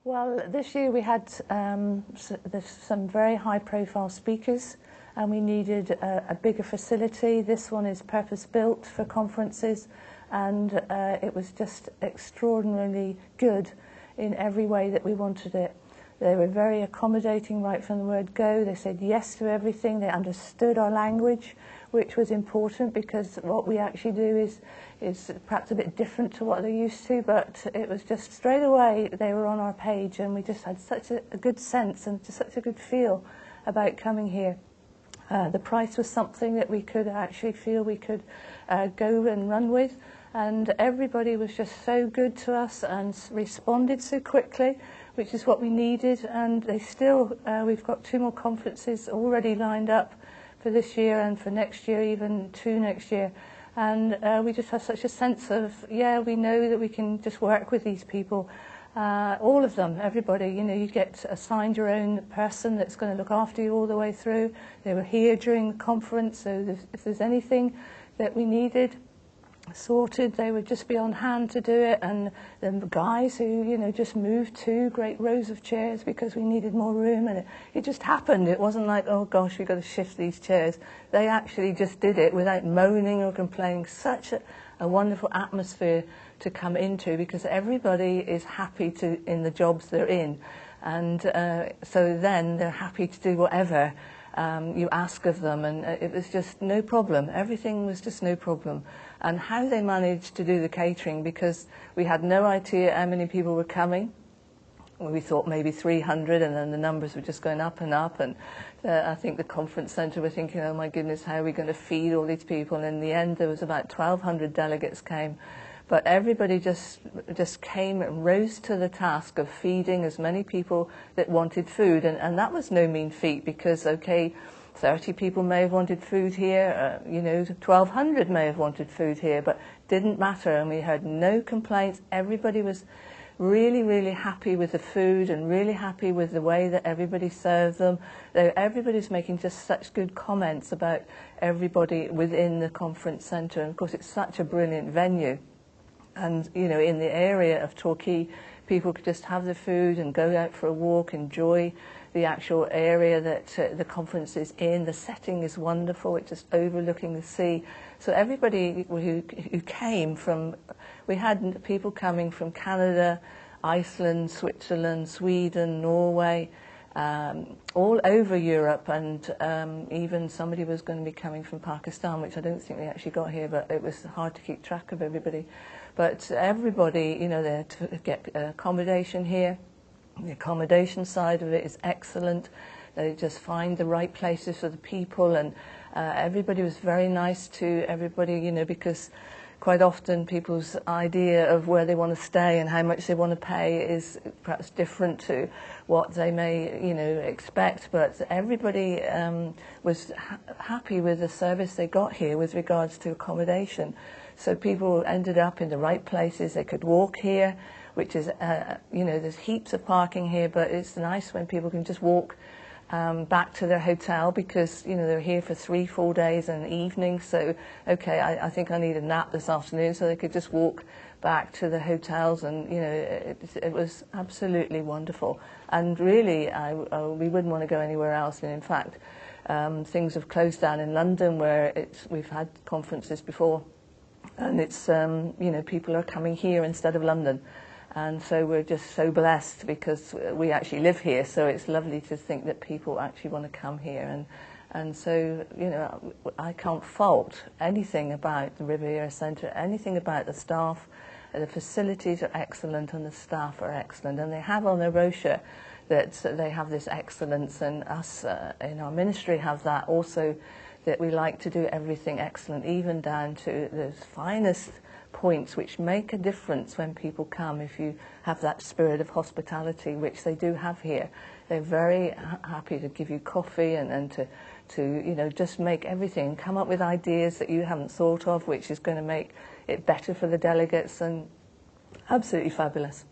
Well, this year we had there's some very high-profile speakers, and we needed a bigger facility. This one is purpose-built for conferences, and it was just extraordinarily good in every way that we wanted it. They were very accommodating right from the word go. They said yes to everything. They understood our language, which was important because what we actually do is perhaps a bit different to what they're used to, but it was just straight away they were on our page, and we just had such a good sense and just such a good feel about coming here. The price was something that we could actually feel we could go and run with, and everybody was just so good to us and responded so quickly, which is what we needed. And they still, we've got 2 more conferences already lined up for this year and for next year, even 2 next year. And we just have such a sense of, yeah, we know that we can just work with these people. All of them, everybody, you know, you get assigned your own person that's going to look after you all the way through. They were here during the conference, so if there's anything that we needed sorted, they would just be on hand to do it. And the guys who, you know, just moved 2 great rows of chairs because we needed more room, and it just happened. It wasn't like, oh gosh, we've got to shift these chairs. They actually just did it without moaning or complaining. Such a wonderful atmosphere to come into, because everybody is happy to in the jobs they're in, and so then they're happy to do whatever you ask of them, and it was just no problem. Everything was just no problem. And how they managed to do the catering, because we had no idea how many people were coming. We thought maybe 300, and then the numbers were just going up and up, and I think the conference centre were thinking, oh my goodness, how are we going to feed all these people? And in the end there was about 1,200 delegates came. But everybody just came and rose to the task of feeding as many people that wanted food. And that was no mean feat, because, okay, 30 people may have wanted food here, you know, 1,200 may have wanted food here, but didn't matter. And we heard no complaints. Everybody was really, really happy with the food and really happy with the way that everybody served them. Everybody's making just such good comments about everybody within the conference centre. And of course, it's such a brilliant venue. And, you know, in the area of Torquay, people could just have the food and go out for a walk, enjoy the actual area that the conference is in. The setting is wonderful. It's just overlooking the sea. So everybody who came from, we had people coming from Canada, Iceland, Switzerland, Sweden, Norway, all over Europe, and even somebody was going to be coming from Pakistan, which I don't think they actually got here, but it was hard to keep track of everybody. But everybody, you know, they get accommodation here. The accommodation side of it is excellent. They just find the right places for the people, and everybody was very nice to everybody, you know, because quite often people's idea of where they want to stay and how much they want to pay is perhaps different to what they may, you know, expect. But everybody was happy with the service they got here with regards to accommodation. So people ended up in the right places. They could walk here, which is, you know, there's heaps of parking here, but it's nice when people can just walk back to their hotel, because, you know, they're here for 3 full days and evenings. So, okay, I think I need a nap this afternoon, so they could just walk back to the hotels, and, you know, it was absolutely wonderful. And really, we wouldn't want to go anywhere else. And in fact, things have closed down in London, where we've had conferences before, and it's, you know, people are coming here instead of London. And so we're just so blessed, because we actually live here, so it's lovely to think that people actually want to come here. And so, you know, I can't fault anything about the Riviera Centre, anything about the staff. The facilities are excellent and the staff are excellent, and they have on their brochure that they have this excellence, and us in our ministry have that also, that we like to do everything excellent, even down to the finest points, which make a difference when people come. If you have that spirit of hospitality, which they do have here, they're very happy to give you coffee and to you know, just make everything, come up with ideas that you haven't thought of, which is going to make it better for the delegates, and absolutely fabulous.